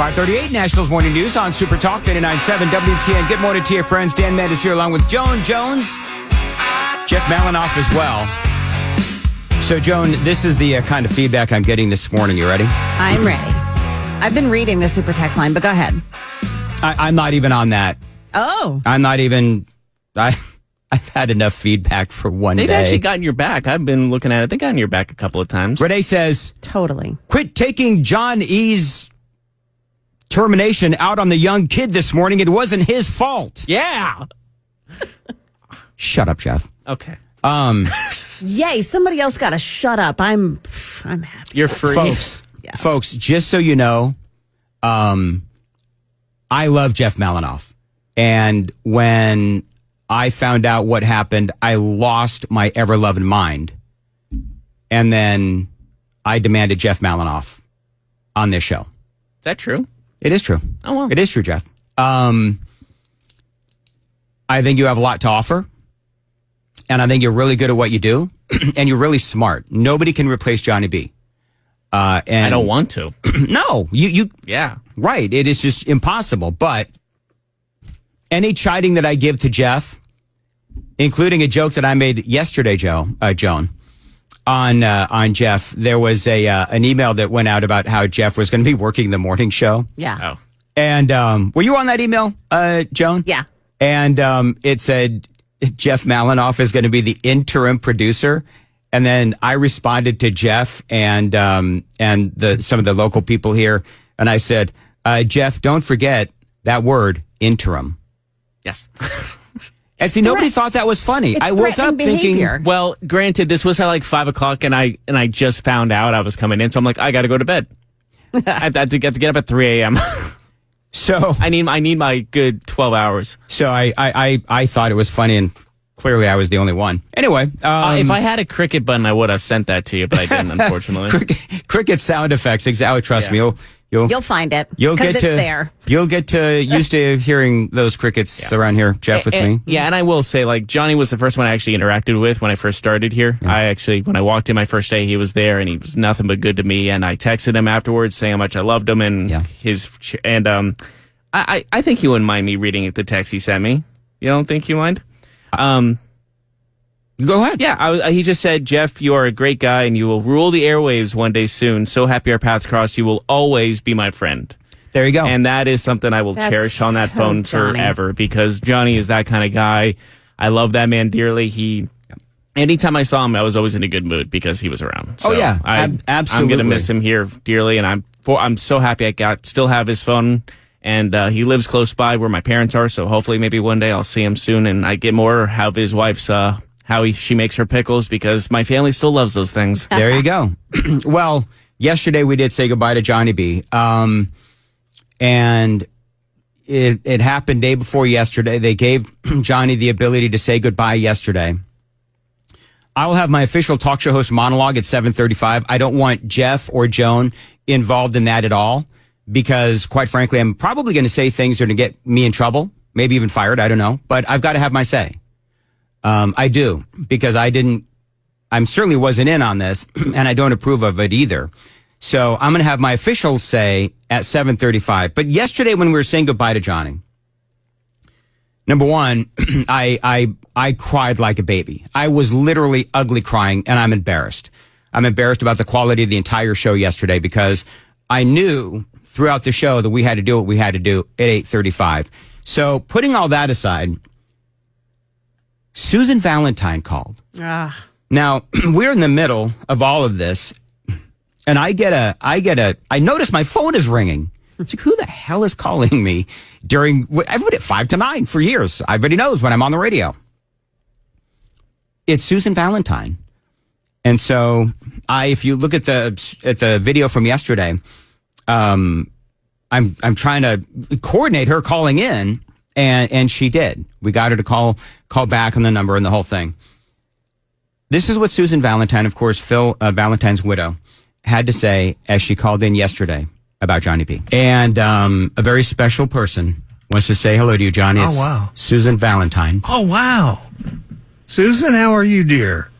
538 Nationals Morning News on Super Talk 99.7 WTN. Good morning to your friends. Dan Mendes here along with Joan Jones, Jeff Malinoff as well. So, Joan, this is the kind of feedback I'm getting this morning. You ready? I'm ready. I've been reading the Super Text line, but go ahead. I'm not even on that. Oh. I'm not even... I've had enough feedback for one day. They've actually gotten your back. I've been looking at it. They've gotten your back a couple of times. Renee says... Totally. Quit taking John E.'s termination out on the young kid this morning. It wasn't his fault. Yeah. Shut up, Jeff. Okay. Yay, somebody else got to shut up. I'm happy. You're free. Folks, just so you know, I love Jeff Malinoff. And when I found out what happened, I lost my ever-loving mind. And then I demanded Jeff Malinoff on this show. Is that true? It is true. Oh, wow. It is true, Jeff. I think you have a lot to offer. And I think you're really good at what you do. And you're really smart. Nobody can replace Johnny B. And I don't want to. No, you. Yeah. Right. It is just impossible. But any chiding that I give to Jeff, including a joke that I made yesterday, Joan, on Jeff, there was an email that went out about how Jeff was going to be working the morning show. Yeah. Oh. And were you on that email, Joan? Yeah. And it said Jeff Malinoff is going to be the interim producer. And then I responded to Jeff and some of the local people here, and I said, Jeff, don't forget that word, interim. Yes. And see, nobody thought that was funny. It's I woke up thinking, well, granted, this was at like 5 o'clock, and I just found out I was coming in, so I'm like, I got to go to bed. I have to get up at 3 a.m. So I need my good 12 hours. So I thought it was funny, and clearly I was the only one. Anyway, if I had a cricket button, I would have sent that to you, but I didn't, unfortunately. cricket sound effects. Exactly. Trust me, you'll find it. You'll get it's there. You'll get used to hearing those crickets around here, Jeff, with me. Yeah, and I will say, like, Johnny was the first one I actually interacted with when I first started here. Yeah. When I walked in my first day, he was there, and he was nothing but good to me. And I texted him afterwards saying how much I loved him, and I think he wouldn't mind me reading the text he sent me. You don't think you mind? Go ahead. Yeah, he just said, Jeff, you are a great guy, and you will rule the airwaves one day soon. So happy our paths cross. You will always be my friend. There you go. And that is something I will cherish on that phone forever, because Johnny is that kind of guy. I love that man dearly. Anytime I saw him, I was always in a good mood because he was around. So absolutely. I'm going to miss him here dearly, and I'm so happy I still have his phone. And he lives close by where my parents are, so hopefully maybe one day I'll see him soon, and I get more how his wife's she makes her pickles, because my family still loves those things. There you go. Well, yesterday we did say goodbye to Johnny B. And it happened day before yesterday. They gave Johnny the ability to say goodbye yesterday. I will have my official talk show host monologue at 7:35. I don't want Jeff or Joan involved in that at all, because quite frankly, I'm probably going to say things that are going to get me in trouble, maybe even fired. I don't know, but I've got to have my say. I do, because I certainly wasn't in on this, and I don't approve of it either. So I'm going to have my official say at 7:35. But yesterday when we were saying goodbye to Johnny, number one, I cried like a baby. I was literally ugly crying, and I'm embarrassed. I'm embarrassed about the quality of the entire show yesterday, because I knew throughout the show that we had to do what we had to do at 8:35. So putting all that aside, Susan Valentine called. Now, we're in the middle of all of this, and I notice my phone is ringing. It's like, who the hell is calling me I've been at 5 to 9 for years. Everybody knows when I'm on the radio. It's Susan Valentine. And so if you look at the video from yesterday, I'm trying to coordinate her calling in, and she did. We got her to call back on the number and the whole thing. This is what Susan Valentine, of course, Phil Valentine's widow, had to say as she called in yesterday about Johnny B. And a very special person wants to say hello to you, Johnny. It's Susan Valentine. Oh, wow. Susan, how are you, dear?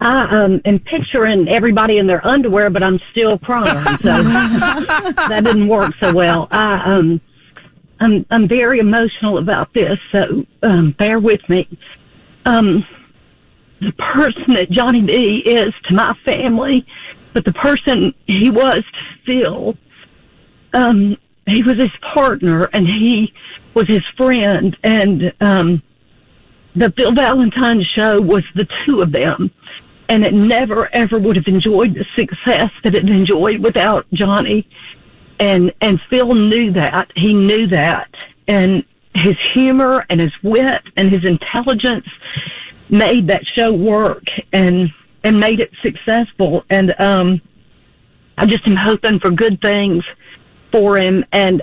I am picturing everybody in their underwear, but I'm still crying. So that didn't work so well. I'm very emotional about this, so bear with me. The person that Johnny B is to my family, but the person he was to Phil, he was his partner and he was his friend, and the Phil Valentine show was the two of them, and it never ever would have enjoyed the success that it enjoyed without Johnny. And Phil knew that. He knew that. And his humor and his wit and his intelligence made that show work and made it successful. And I just am hoping for good things for him. And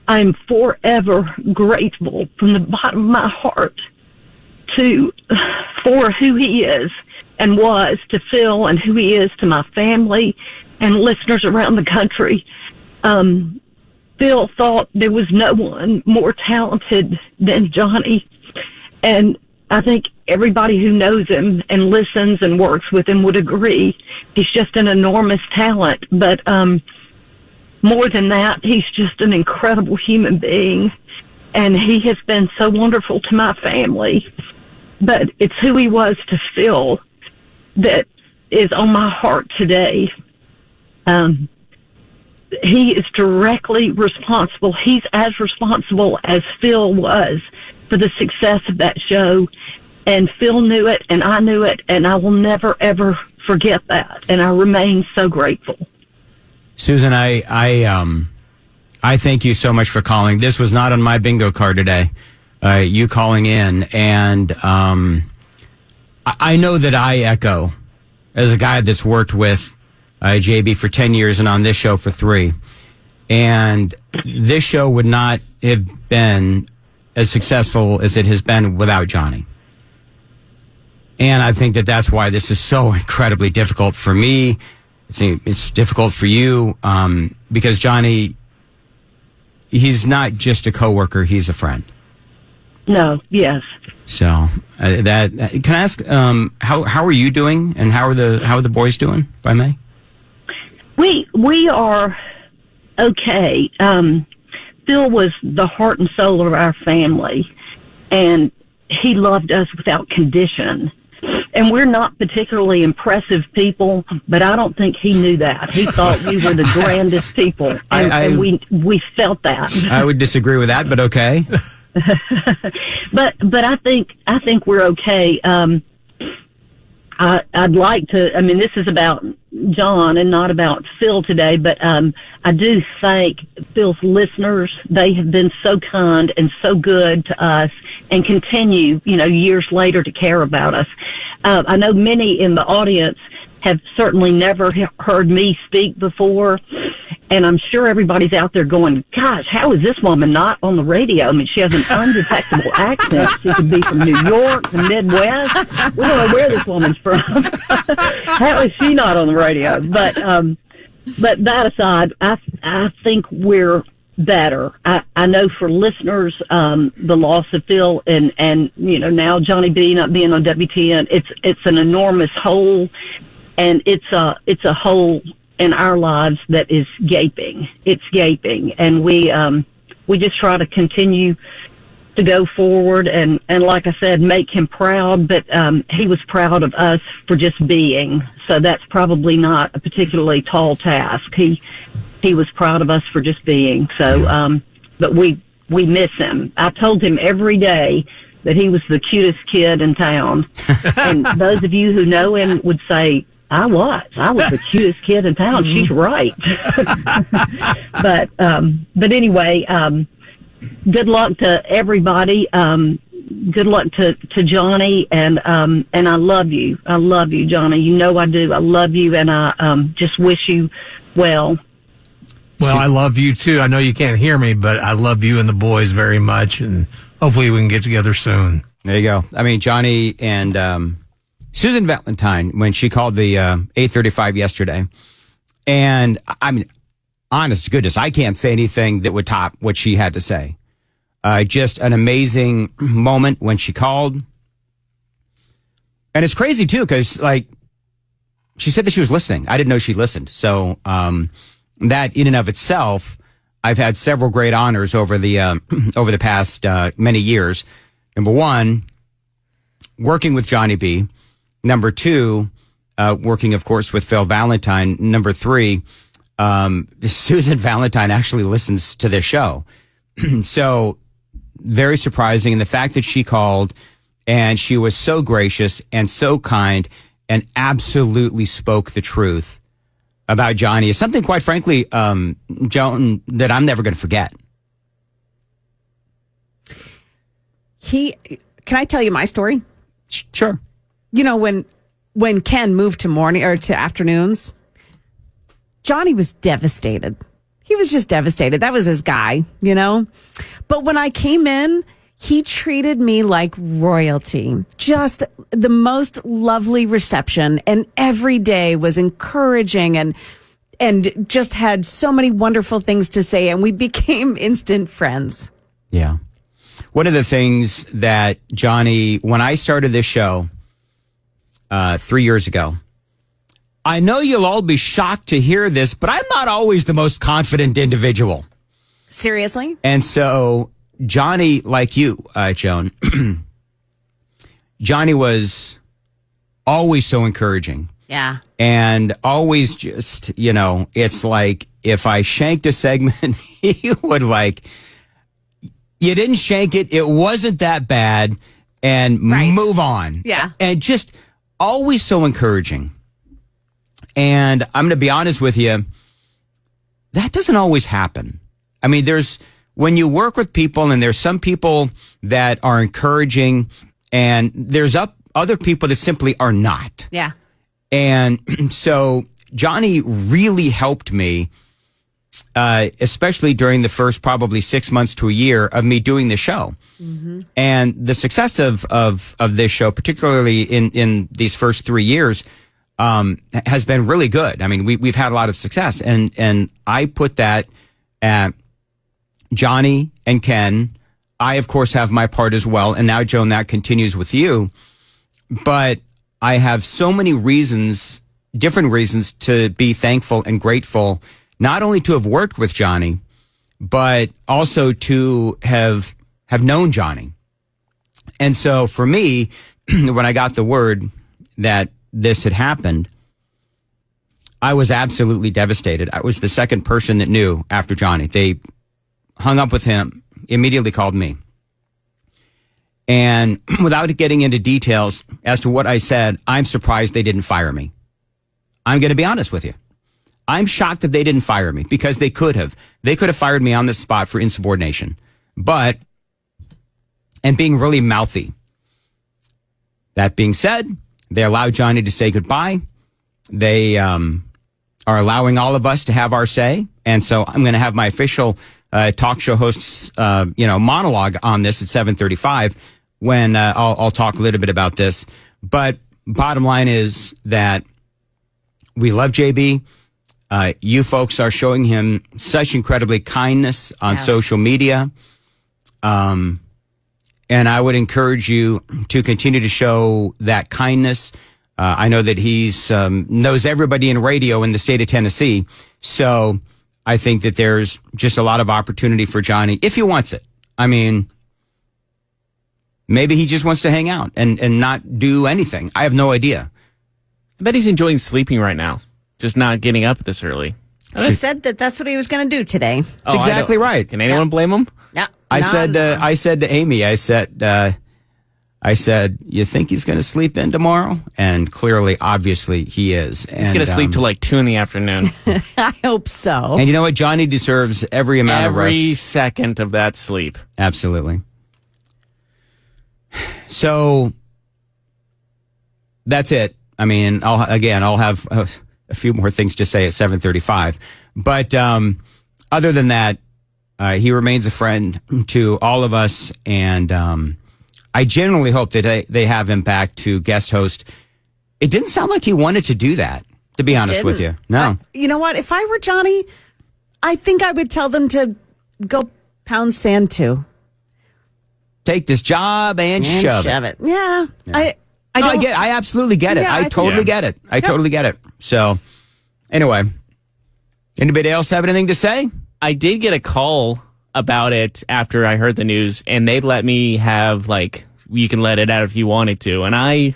I'm forever grateful from the bottom of my heart for who he is and was to Phil, and who he is to my family and listeners around the country. Phil thought there was no one more talented than Johnny, and I think everybody who knows him and listens and works with him would agree. He's just an enormous talent, but more than that, he's just an incredible human being, and he has been so wonderful to my family. But it's who he was to Phil that is on my heart today. He is directly responsible. He's as responsible as Phil was for the success of that show. And Phil knew it, and I knew it, and I will never, ever forget that. And I remain so grateful. Susan, I thank you so much for calling. This was not on my bingo card today. You calling in, and I know that I echo, as a guy that's worked with JB for 10 years and on this show for 3, and this show would not have been as successful as it has been without Johnny. And I think that that's why this is so incredibly difficult for me. It's difficult for you, because Johnny, he's not just a coworker, he's a friend. No, yes. So that can I ask, how are you doing, and how are the boys doing, if I may? We are okay. Phil was the heart and soul of our family, and he loved us without condition. And we're not particularly impressive people, but I don't think he knew that. He thought we were the grandest people, and we felt that. I would disagree with that, but okay. but I think we're okay. I'd like to. I mean, this is about John and not about Phil today, but I do thank Phil's listeners. They have been so kind and so good to us, and continue, years later, to care about us. I know many in the audience have certainly never heard me speak before, and I'm sure everybody's out there going, gosh, how is this woman not on the radio? I mean, she has an undetectable accent. She could be from New York, the Midwest. We don't know where this woman's from. How is she not on the radio? But that aside, I think we're better. I know for listeners, the loss of Phil and now Johnny B not being on WTN, it's an enormous hole, and it's a hole in our lives that is gaping. It's gaping, and we just try to continue to go forward and like I said, make him proud. But he was proud of us for just being. So that's probably not a particularly tall task. He was proud of us for just being. So, but we miss him. I told him every day that he was the cutest kid in town. And those of you who know him would say, I was the cutest kid in town. Mm-hmm. She's right. But anyway, good luck to everybody. Good luck to Johnny, and I love you. I love you, Johnny. You know I do. I love you, and I just wish you well. Well, I love you too. I know you can't hear me, but I love you and the boys very much, and hopefully we can get together soon. There you go. I mean, Johnny and Susan Valentine, when she called the 8:35 yesterday, and I mean, honest to goodness, I can't say anything that would top what she had to say. Just an amazing moment when she called. And it's crazy too, because like she said that she was listening. I didn't know she listened. So that in and of itself, I've had several great honors over the over the past many years. Number one, working with Johnny B. Number two, working, of course, with Phil Valentine. Number three, Susan Valentine actually listens to this show. So very surprising. And the fact that she called and she was so gracious and so kind and absolutely spoke the truth about Johnny is something, quite frankly, Joan, that I'm never going to forget. Can I tell you my story? Sure. You know, when Ken moved to morning or to afternoons, Johnny was devastated. He was just devastated. That was his guy, you know? But when I came in, he treated me like royalty. Just the most lovely reception. And every day was encouraging and just had so many wonderful things to say. And we became instant friends. Yeah. One of the things that Johnny, when I started this show 3 years ago, I know you'll all be shocked to hear this, but I'm not always the most confident individual. Seriously? And so Johnny, like you, Joan, Johnny was always so encouraging. Yeah. And always just, you know, it's like if I shanked a segment, he would like, you didn't shank it. It wasn't that bad. And move on. Yeah. And just always so encouraging. And I'm going to be honest with you, that doesn't always happen. I mean, when you work with people and there's some people that are encouraging and there's other people that simply are not. Yeah. And so Johnny really helped me, especially during the first probably 6 months to a year of me doing the show. Mm-hmm. And the success of this show, particularly in these first 3 years, has been really good. I mean, we've had a lot of success, and I put that at Johnny and Ken. I, of course, have my part as well. And now, Joan, that continues with you. But I have so many reasons, different reasons to be thankful and grateful, not only to have worked with Johnny, but also to have known Johnny. And so for me, when I got the word that this had happened, I was absolutely devastated. I was the second person that knew after Johnny. They hung up with him, immediately called me. And without getting into details as to what I said, I'm surprised they didn't fire me. I'm going to be honest with you. I'm shocked that they didn't fire me because they could have. They could have fired me on the spot for insubordination. And being really mouthy. That being said, they allowed Johnny to say goodbye. They are allowing all of us to have our say. And so I'm going to have my official talk show hosts, monologue on this at 7:35 when I'll talk a little bit about this. But bottom line is that we love JB. You folks are showing him such incredibly kindness on social media. And I would encourage you to continue to show that kindness. I know that he's knows everybody in radio in the state of Tennessee. So I think that there's just a lot of opportunity for Johnny if he wants it. I mean, maybe he just wants to hang out and not do anything. I have no idea. I bet he's enjoying sleeping right now, just not getting up this early. Well, he said that's what he was going to do today. That's exactly right. Can anyone blame him? No. I said to Amy, I said, you think he's going to sleep in tomorrow? And clearly, obviously, he is. He's going to sleep till like 2 p.m. I hope so. And you know what? Johnny deserves every amount of rest. Every second of that sleep. Absolutely. So that's it. I mean, I'll have a few more things to say at 7:35. But other than that, he remains a friend to all of us, and I genuinely hope that they have him back to guest host. It didn't sound like he wanted to do that, to be honest with you. No. You know what? If I were Johnny, I think I would tell them to go pound sand too. Take this job and shove it. Yeah. I absolutely get it. Yeah, I totally get it. I totally get it. So, anyway, anybody else have anything to say? I did get a call about it after I heard the news, and they let me have, like, you can let it out if you wanted to. And I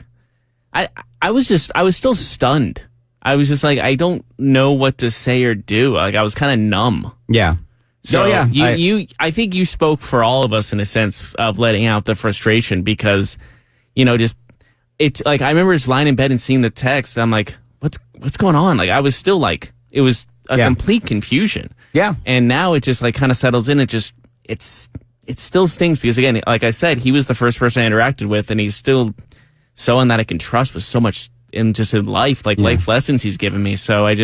was still stunned. I was just like, I don't know what to say or do. Like, I was kind of numb. Yeah. So yeah, I think you spoke for all of us in a sense of letting out the frustration because, just it's like I remember just lying in bed and seeing the text. And I'm like, what's going on? Like I was still like, it was a complete confusion. Yeah. And now it just like kind of settles in. It still stings because again, like I said, he was the first person I interacted with, and he's still someone that I can trust with so much in just in life, like life lessons he's given me. So I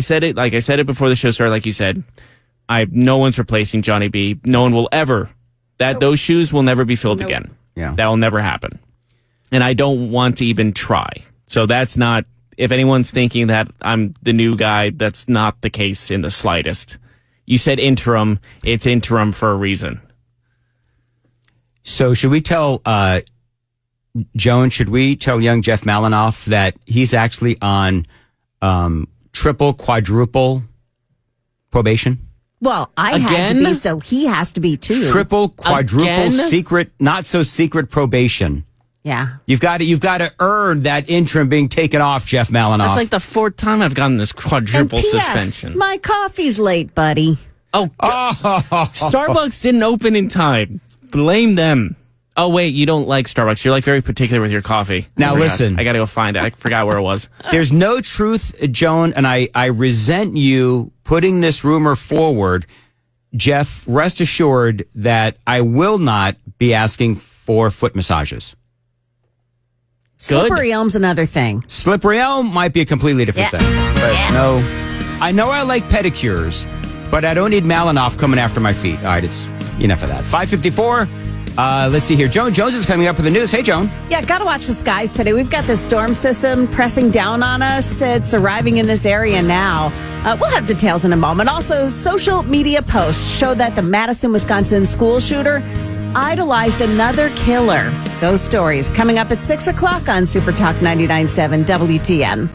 said it, like I said it before the show started, like you said, no one's replacing Johnny B. No one will ever, those shoes will never be filled again. Yeah. That will never happen. And I don't want to even try. So that's not, if anyone's thinking that I'm the new guy, that's not the case in the slightest. You said interim, it's interim for a reason. So should we tell, Joan, should we tell young Jeff Malinoff that he's actually on, triple, quadruple probation? Well, I had to be, so he has to be too. Triple, quadruple, secret, not so secret probation. Yeah. You've got to earn that interim being taken off, Jeff Malinoff. That's like the fourth time I've gotten this quadruple and P.S., suspension. My coffee's late, buddy. Oh, Starbucks didn't open in time. Blame them. Oh, wait, you don't like Starbucks. You're like very particular with your coffee. Now, listen. I got to go find it. I forgot where it was. There's no truth, Joan, and I resent you putting this rumor forward. Jeff, rest assured that I will not be asking for foot massages. Slippery Elm's another thing. Slippery Elm might be a completely different thing. But no, I know I like pedicures, but I don't need Malinoff coming after my feet. All right, it's enough of that. 5:54. Let's see here. Joan Jones is coming up with the news. Hey, Joan. Yeah, got to watch the skies today. We've got this storm system pressing down on us. It's arriving in this area now. We'll have details in a moment. Also, social media posts show that the Madison, Wisconsin school shooter idolized another killer. Those stories coming up at 6 o'clock on Super Talk 99.7 WTN.